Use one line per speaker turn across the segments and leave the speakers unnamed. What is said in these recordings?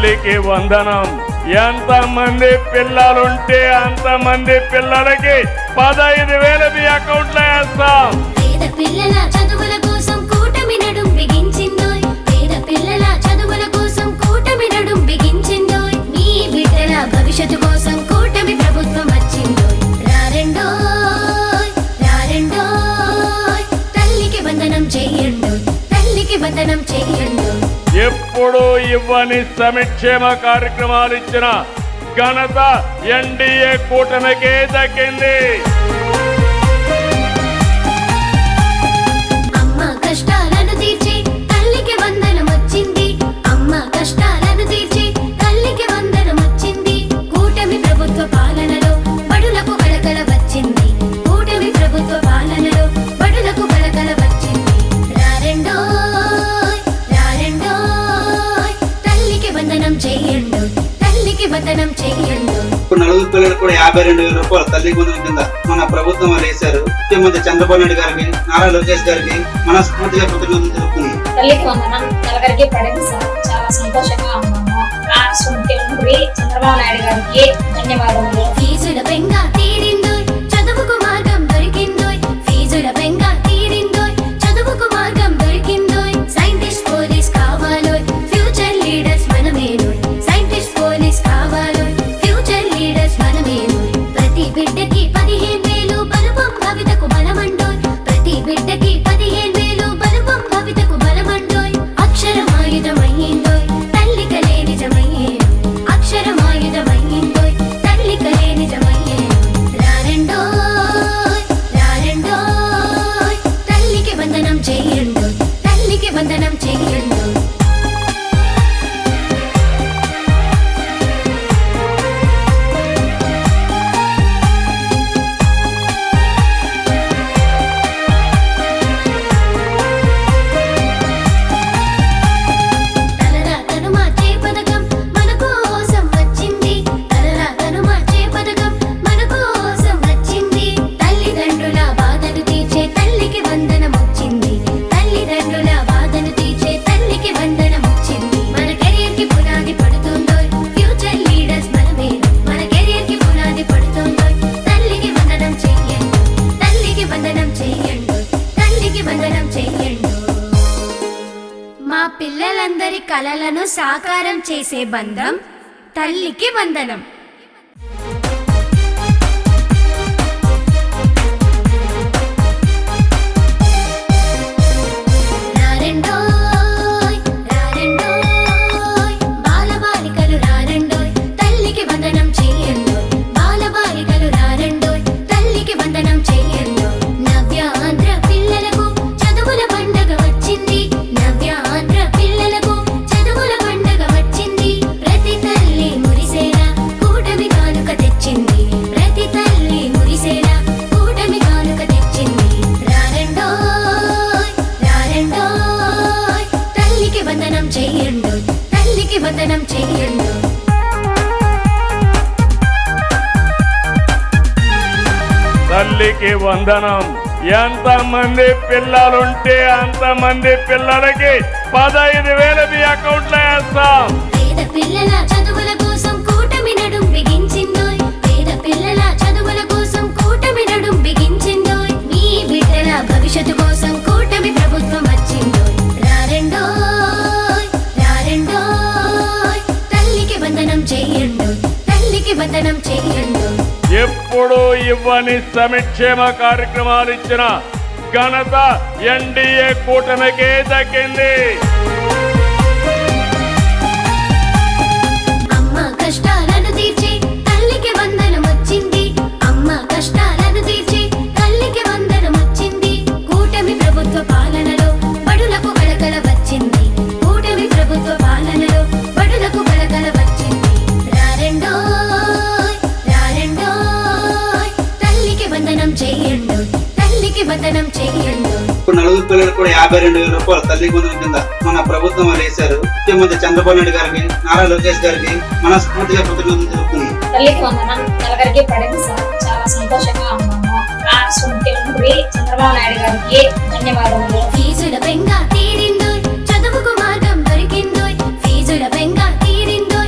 తల్లికి వందనం. ఎంతమంది పిల్లలుంటే అంతమంది పిల్లలకి 15,000 మీ అకౌంట్లో వేస్తాం.
పేద పిల్లల చదువుల కోసం కూటమి నడుం బిగించిందోయ్. పేద పిల్లల చదువుల కోసం కూటమి నడుం బిగించిందోయ్. మీ బిడ్డల భవిష్యత్తు కోసం కూటమి ప్రభుత్వం వచ్చిందోయ్. రారెండోయ్ రారెండోయ్ తల్లికి వందనం చెయ్యండోయ్. తల్లికి వందనం చెయ్యండోయ్.
ఎప్పుడు ఇవ్వని సంక్షేమ కార్యక్రమాలు ఇచ్చిన ఘనత ఎన్డీఏ కూటమికే దక్కింది.
అమ్మ కష్టాలను తీర్చి తల్లికి వందనం వచ్చింది. అమ్మ కష్టాలను తీర్చి తల్లికి వందనం వచ్చింది. కూటమి ప్రభుత్వ పాలనలో బడులకు కలకల వచ్చింది. కూటమి ప్రభుత్వ పాలనలో బడులకు కలకల వచ్చింది. రారెండోయ్ రారెండోయ్ తల్లికి వందనం చెయ్యండోయ్. తల్లికి వందనం చెయ్యండోయ్.
నలుగురు పిల్లలకు కూడా 52,000 రూపాయలు తల్లికి వందనం కింద మన ప్రభుత్వం వేశారు. ముఖ్యమంత్రి చంద్రబాబు నాయుడు గారికి, నారా లోకేష్ గారికి మనస్ఫూర్తిగా కృతజ్ఞతలు తెలుపుతున్నాను.
తల్లికి వందనం నలుగురికి పడింది సార్. చాలా సంతోషంగా ఉన్నాము. రాష్ట్ర ముఖ్యమంత్రి చంద్రబాబు నాయుడు గారికి ధన్యవాదములు.
ఫీజుల బెంగ తీరిందోయ్. చదువుకు మార్గం దొరికిందోయ్. ఫీజుల బెంగ తీరిందోయ్. చదువుకు మార్గం దొరికిందోయ్. సైంటిస్ట్ పోలీస్ కావాలోయ్. ఫ్యూచర్ లీడర్స్ మనమేనోయ్. సైంటిస్ట్ పోలీస్ కావాలోయ్. ఫ్యూచర్ లీడర్స్ మనమేనోయ్. ప్రతి బిడ్డకి 15,000 బలపం భవితకు బలమండోయ్. ప్రతి బిడ్డకి 15,000 బలపం భవితకు బలమండోయ్. అక్షరమాయుధమయ్యిందోయ్. తల్లికలే నిజమయ్యేను. అక్షరమాయుధమయ్యిందోయ్. తల్లికలే నిజమయ్యేను. రారెండోయ్ రారెండోయ్ తల్లికి వందనం చెయ్యండోయ్. తల్లికి వందనం చెయ్యండోయ్. తలరాతను మార్చే పథకం మన కోసం వచ్చింది. తలరాతను మార్చే పథకం మన కోసం వచ్చింది. తల్లిదండ్రుల బాధను తీర్చే తల్లికి వందనం వచ్చింది. తల్లిదండ్రుల బాధను తీర్చే తల్లికి వందనం వచ్చింది. మన కెరీర్ కి పునాది పడుతుందోయ్. Future leaders మనమేను. మన కెరీర్ కి పునాది పడుతుందోయ్. తల్లికి వందనం చెయ్యండి. తల్లికి వందనం చెయ్యండి. తల్లికి వందనం చెయ్యండి. మా పిల్లలందరి కలలను సాకారం చేసే బంధం తల్లికి వందనం. రారెండోయ్ రారెండోయ్ బాలబాలికలు రారెండోయ్. తల్లికి వందనం చెయ్యండోయ్. బాలబాలికలు రారెండోయ్. తల్లికి వందనం చెయ్యండోయ్. నవ్య ఆంధ్ర పిల్లలకు చదువుల పండగ వచ్చింది. నవ్య ఆంధ్ర పిల్లలకు చదువుల పండగ వచ్చింది. ప్రతి తల్లి మురిసేలా కూటమి కానుక తెచ్చింది. ప్రతి తల్లి మురిసేలా కూటమి కానుక తెచ్చింది. రారెండోయ్ రారెండోయ్ తల్లికి వందనం చెయ్యండోయ్. తల్లికి వందనం చెయ్యండోయ్.
తల్లికి వందనం. ఎంతమంది పిల్లలుంటే అంతమంది పిల్లలకి 15,000 మీ అకౌంట్లో వేస్తాం.
పేద పిల్లల చదువుల కోసం కూటమి నడుం బిగించిందోయ్. పేద పిల్లల చదువుల కోసం కూటమి నడుం బిగించిందోయ్. మీ బిడ్డల భవిష్యత్తు కోసం కూటమి ప్రభుత్వం వచ్చిందోయ్. రారెండోయ్ రారెండోయ్ తల్లికి వందనం చెయ్యండోయ్. తల్లికి వందనం చెయ్యండోయ్.
ఎప్పుడు ఇవ్వని సంక్షేమ కార్యక్రమాలు ఇచ్చిన ఘనత ఎన్డీఏ కూటమికే దక్కింది.
అమ్మ కష్టాలను తీర్చి తల్లికి వందనం వచ్చింది. అమ్మ కష్టాలను తీర్చి తల్లికి వందనం వచ్చింది. కూటమి ప్రభుత్వ పాలనలో బడులకు కలకల వచ్చింది. కూటమి ప్రభుత్వ పాలనలో బడులకు కలకల వచ్చింది. రారెండోయ్ రారెండోయ్ తల్లికి వందనం చెయ్యండోయ్. తల్లికి వందనం చెయ్యండోయ్.
నలుగురు పిల్లలకు కూడా 52,000 రూపాయలు తల్లికి వందనం కింద మన ప్రభుత్వం వేశారు. ముఖ్యమంత్రి చంద్రబాబు నాయుడు గారికి, నారా లోకేష్ గారికి మనస్ఫూర్తిగా కృతజ్ఞతలు తెలుపుతున్నాను.
తల్లికి వందనం నలుగురికి పడింది సార్. చాలా సంతోషంగా ఉన్నాము. రాష్ట్ర ముఖ్యమంత్రి చంద్రబాబు నాయుడు గారికి ధన్యవాదములు.
ఫీజుల బెంగ తీరిందోయ్. చదువుకు మార్గం దొరికిందోయ్. ఫీజుల బెంగ తీరిందోయ్.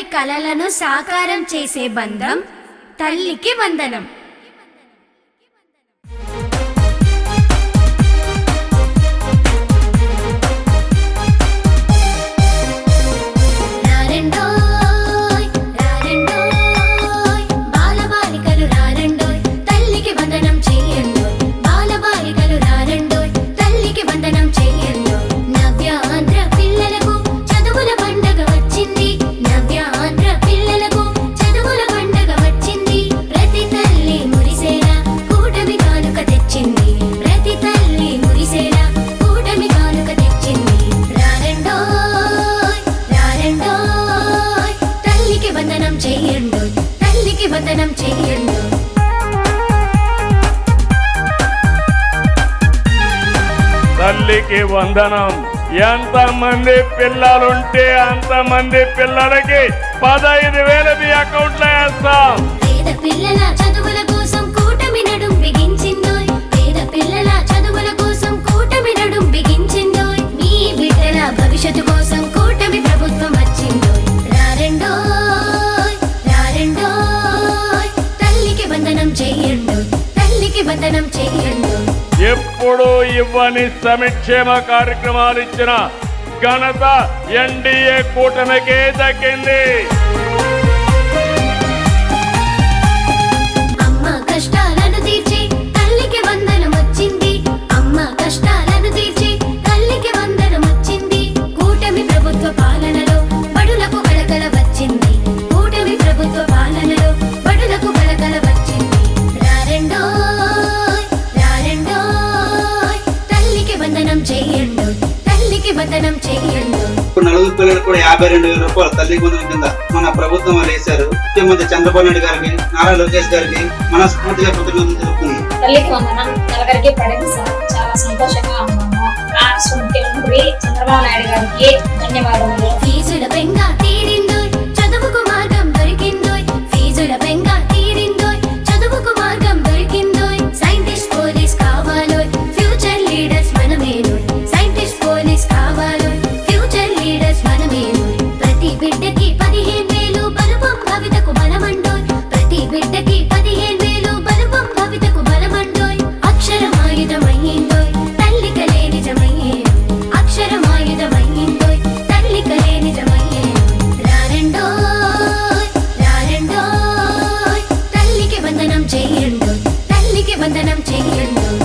పిల్లలందరి కలలను సాకారం చేసే బంధం తల్లికి వందనం. రారెండోయ్ రారెండోయ్ బాలబాలికలు రారెండోయ్ తల్లికి వందనం చెయ్యండోయ్. బాలబాలికలు రారెండోయ్ తల్లికి వందనం చెయ్యండోయ్. నవ్యాంధ్ర పిల్లలకు చదువుల పండగ వచ్చింది. నవ్యాంధ్ర పిల్లలకు చదువుల పండగ వచ్చింది. ప్రతి తల్లి మురిసేలా కూటమి కానుక తెచ్చింది. ప్రతి తల్లి మురిసేలా కూటమి కానుక తెచ్చింది. రారెండోయ్ రారెండోయ్ తల్లికి వందనం చెయ్యండోయ్. తల్లికి వందనం చెయ్యండోయ్.
తల్లికి వందనం. ఎంతమంది పిల్లలుంటే అంతమంది పిల్లలకి 15,000 మీ అకౌంట్ లో వేస్తాం.
పేద పిల్లల చదువుల కోసం కూటమి నడుం బిగించిందోయ్. పేద పిల్లల చదువుల కోసం కూటమి నడుం బిగించిందోయ్. మీ బిడ్డల భవిష్యత్తు కోసం కూటమి ప్రభుత్వం వచ్చిందోయ్. రారెండోయ్ రారెండోయ్ తల్లికి వందనం చెయ్యండోయ్. తల్లికి వందనం చెయ్యండోయ్.
ఎప్పుడు ఇవ్వని సంక్షేమ కార్యక్రమాలు ఇచ్చిన ఘనత ఎన్డీఏ కూటమికే దక్కింది.
అమ్మ కష్టాలను తీర్చి తల్లికి వందనం వచ్చింది. అమ్మ కష్టాలను తీర్చి తల్లికి వందనం వచ్చింది. కూటమి ప్రభుత్వ పాలనలో బడులకు కలకల వచ్చింది. కూటమి ప్రభుత్వ పాలనలో బడులకు కలకల వచ్చింది. రారెండోయ్ రారెండోయ్ తల్లికి వందనం చెయ్యండోయ్. తల్లికి వందనం చెయ్యండోయ్.
ఇప్పుడు నలుగురు పిల్లలకు కూడా 52,000 రూపాయలు తల్లికి వందనం కింద మన ప్రభుత్వం వాళ్ళు వేశారు. ముఖ్యమంత్రి చంద్రబాబు నాయుడు గారికి, నారా లోకేష్ గారికి మనస్ఫూర్తిగా కృతజ్ఞతలు తెలుపుతున్నాను.
తల్లికి వందనం నలుగురికి పడింది సార్. చాలా సంతోషంగా ఉన్నాము. రాష్ట్ర ముఖ్యమంత్రి చంద్రబాబు నాయుడు గారికి ధన్యవాదములు.
ఫీజుల బెంగ తీరిందోయ్. చదువుకు మార్గం దొరికిందోయ్. ఫీజుల బెంగ తీరిందోయ్. చదువుకు మార్గం దొరికిందోయ్. సైంటిస్ట్ పోలీస్ కావాలోయ్. ఫ్యూచర్ లీడర్స్ మనమేనోయ్. సైంటిస్ట్ పోలీస్ కావాలోయ్. ఫ్యూచర్ లీడర్స్ మనమేనోయ్. ప్రతి బిడ్డకి 15,000 బలుపం భవితకు బలమండోయ్. ప్రతి బిడ్డకి 15,000 బలుపం భవితకు బలమండోయ్. అక్షరమాయుధమయ్యిందోయ్. తల్లి కలే నిజమయ్యేనోయ్. అక్షరమాయుధమయ్యిందోయ్. తల్లి కలే నిజమయ్యేనోయ్. రారెండోయ్ రారెండోయ్ తల్లికి వందనం చెయ్యండోయ్. తల్లికి వందనం చెయ్యండోయ్.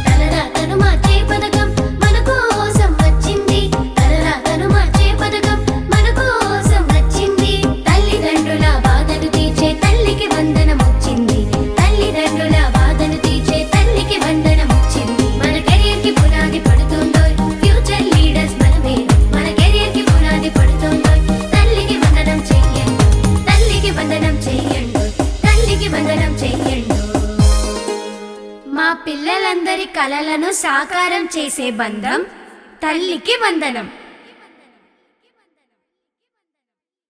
తలరాతను మార్చే పథకం మన కోసం వచ్చింది. తలరాతను మార్చే పథకం మన కోసం వచ్చింది. తల్లిదండ్రుల బాధను తీర్చే తల్లికి వందనం వచ్చింది. తల్లిదండ్రుల బాధను తీర్చే తల్లికి వందనం వచ్చింది. మన కెరీర్ కి పునాది పడుతుందోయ్. ఫ్యూచర్ లీడర్స్ మనమే. మన కెరీర్ కి పునాది పడుతుందోయ్. తల్లికి వందనం చెయ్యండి. తల్లికి వందనం చెయ్యండి. తల్లికి వందనం చెయ్యండి. మా పిల్లలందరి కలలను సాకారం చేసే బంధం తల్లికి వందనం.